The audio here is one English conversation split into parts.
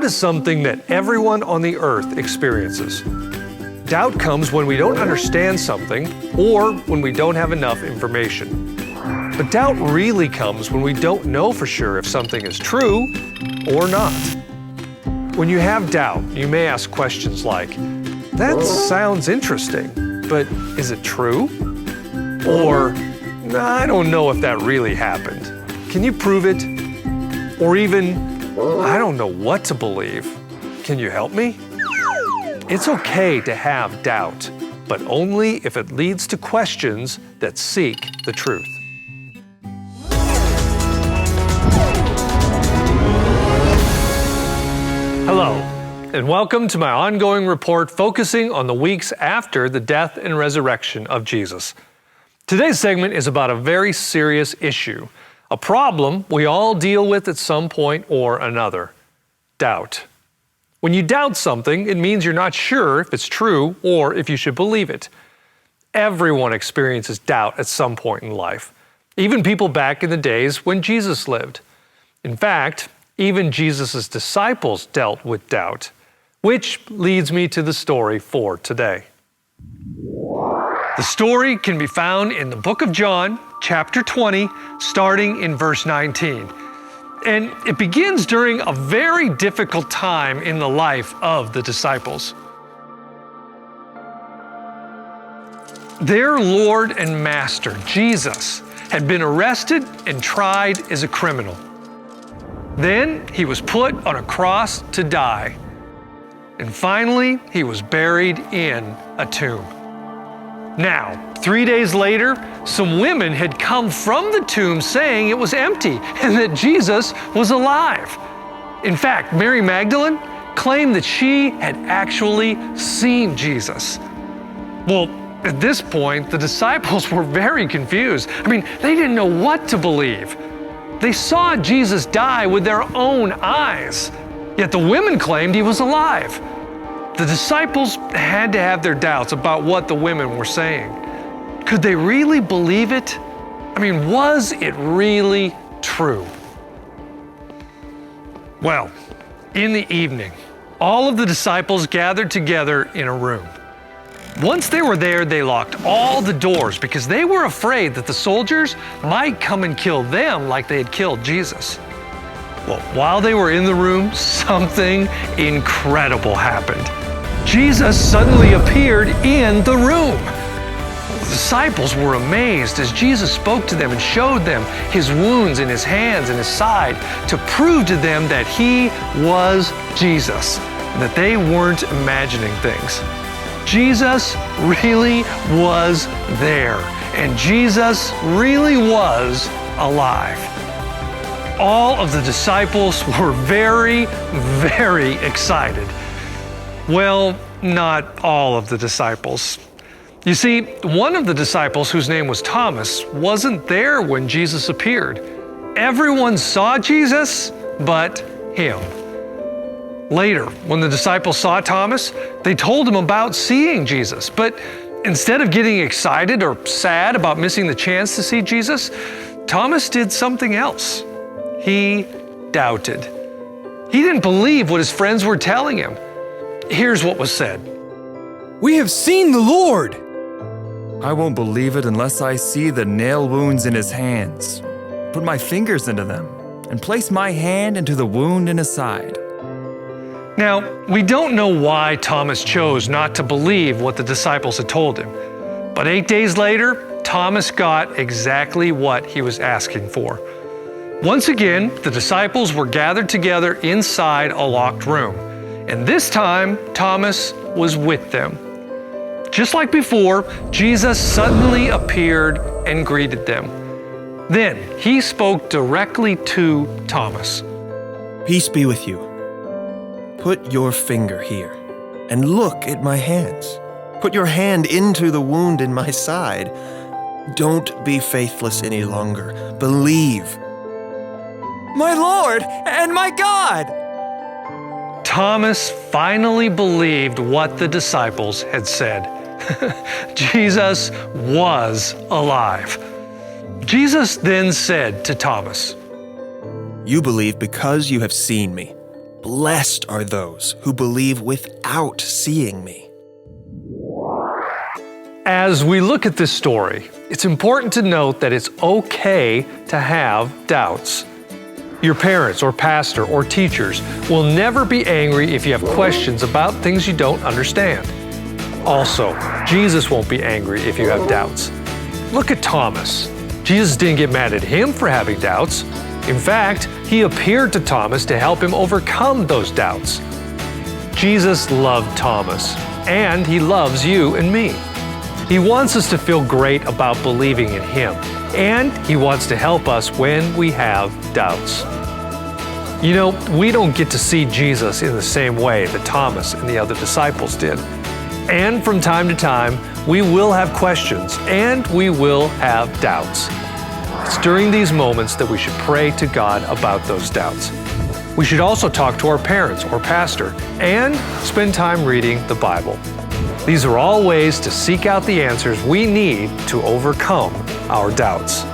is something that everyone on the earth experiences. Doubt comes when we don't understand something or when we don't have enough information. But doubt really comes when we don't know for sure if something is true or not. When you have doubt, you may ask questions like, "That sounds interesting, but is it true?" Or, "I don't know if that really happened. Can you prove it?" Or even, "I don't know what to believe. Can you help me?" It's okay to have doubt, but only if it leads to questions that seek the truth. Hello, and welcome to my ongoing report focusing on the weeks after the death and resurrection of Jesus. Today's segment is about a very serious issue, a problem we all deal with at some point or another: doubt. When you doubt something, it means you're not sure if it's true or if you should believe it. Everyone experiences doubt at some point in life, even people back in the days when Jesus lived. In fact, even Jesus' disciples dealt with doubt, which leads me to the story for today. The story can be found in the book of John, chapter 20, starting in verse 19. And it begins during a very difficult time in the life of the disciples. Their Lord and Master, Jesus, had been arrested and tried as a criminal. Then he was put on a cross to die. And finally, he was buried in a tomb. Now, 3 days later, some women had come from the tomb saying it was empty and that Jesus was alive. In fact, Mary Magdalene claimed that she had actually seen Jesus. Well, at this point, the disciples were very confused. They didn't know what to believe. They saw Jesus die with their own eyes, yet the women claimed he was alive. The disciples had to have their doubts about what the women were saying. Could they really believe it? Was it really true? Well, in the evening, all of the disciples gathered together in a room. Once they were there, they locked all the doors because they were afraid that the soldiers might come and kill them like they had killed Jesus. Well, while they were in the room, something incredible happened. Jesus suddenly appeared in the room. The disciples were amazed as Jesus spoke to them and showed them his wounds in his hands and his side to prove to them that he was Jesus, and that they weren't imagining things. Jesus really was there, and Jesus really was alive. All of the disciples were very, very excited. Well, not all of the disciples. You see, one of the disciples, whose name was Thomas, wasn't there when Jesus appeared. Everyone saw Jesus but him. Later, when the disciples saw Thomas, they told him about seeing Jesus. But instead of getting excited or sad about missing the chance to see Jesus, Thomas did something else. He doubted. He didn't believe what his friends were telling him. Here's what was said. "We have seen the Lord!" "I won't believe it unless I see the nail wounds in his hands, put my fingers into them, and place my hand into the wound in his side." Now, we don't know why Thomas chose not to believe what the disciples had told him. But 8 days later, Thomas got exactly what he was asking for. Once again, the disciples were gathered together inside a locked room. And this time, Thomas was with them. Just like before, Jesus suddenly appeared and greeted them. Then he spoke directly to Thomas. "Peace be with you. Put your finger here and look at my hands. Put your hand into the wound in my side. Don't be faithless any longer. Believe." "My Lord and my God!" Thomas finally believed what the disciples had said. Jesus was alive. Jesus then said to Thomas, "You believe because you have seen me. Blessed are those who believe without seeing me. As we look at this story, it's important to note that it's okay to have doubts. Your parents or pastor or teachers will never be angry if you have questions about things you don't understand. Also, Jesus won't be angry if you have doubts. Look at Thomas. Jesus didn't get mad at him for having doubts. In fact, he appeared to Thomas to help him overcome those doubts. Jesus loved Thomas, and he loves you and me. He wants us to feel great about believing in him, and he wants to help us when we have doubts. You know, we don't get to see Jesus in the same way that Thomas and the other disciples did. And from time to time, we will have questions and we will have doubts. It's during these moments that we should pray to God about those doubts. We should also talk to our parents or pastor and spend time reading the Bible. These are all ways to seek out the answers we need to overcome our doubts.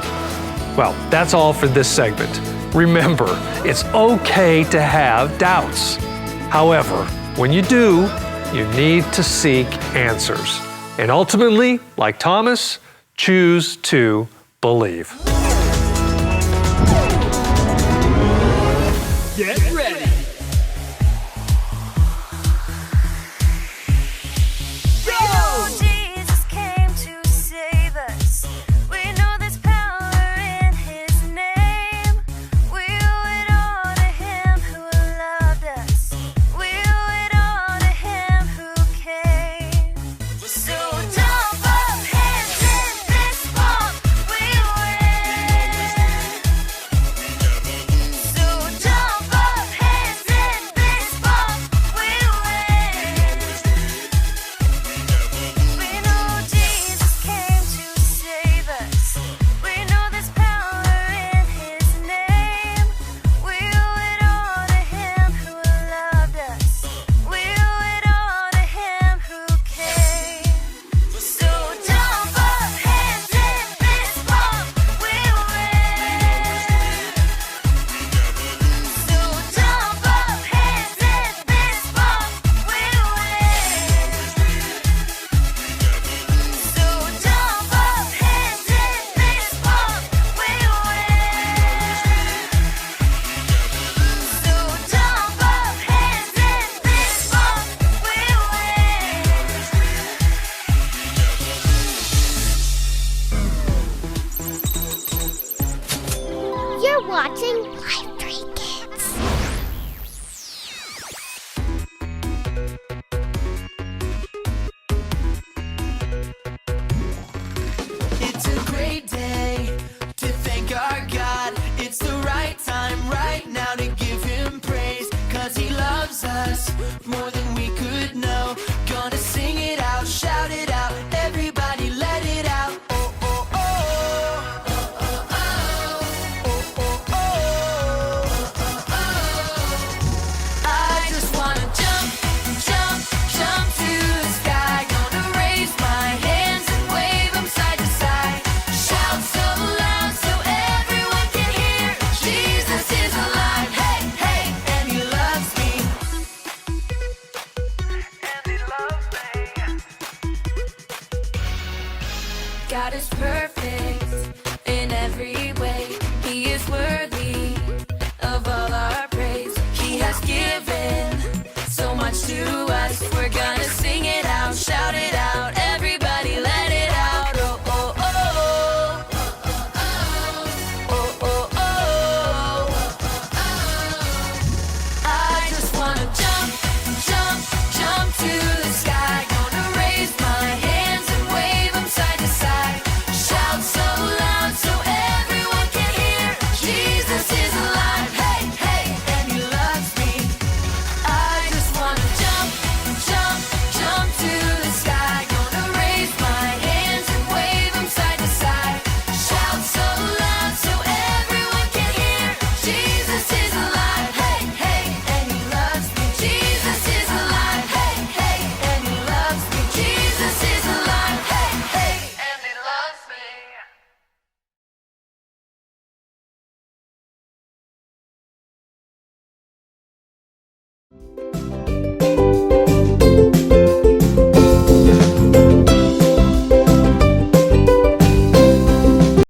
Well, that's all for this segment. Remember, it's okay to have doubts. However, when you do, you need to seek answers. And ultimately, like Thomas, choose to believe. Get ready. Jesus came to save us. We know there's power in his name. We owe it all to him who loved us. We owe it all to him who came. So jump up, hands in this bump, we win. So jump up, hands in this bump, we win. We know Jesus came to save us. We know there's power in his name. We owe it all to him who loved us. We owe it all to him who came. So jump up, hands in this bump, we win. So jump up, hands in this bump, we win. So jump up, hands in this bump, we win. So jump up, hands in this bump, we win. You're watching Live 3 Kids. It's a great day to thank our God. It's the right time right now to give him praise. 'Cause he loves us more than we could know. Gonna sing it out, shout it out. Everybody let it out. Oh, oh, oh. Oh, oh, oh. Oh, oh, oh. Oh, oh, oh. I just wanna jump, jump, jump to the sky. Gonna raise my hands and wave them side to side. Shout so loud so everyone can hear. Jesus is alive, hey, hey, and he loves me. And he loves me. God is perfect in every way. He is worthy of all our praise. He has given so much to us. We're gonna sing it out, shout it out. Everybody let it out. Oh, oh, oh. Oh, oh, oh. I just wanna jump, jump, jump to the sky. Gonna raise my hands and wave them side to side. Shout so loud so everyone can hear. Jesus is alive, hey, hey, and he loves me. I just wanna jump, jump, jump to the sky. Gonna raise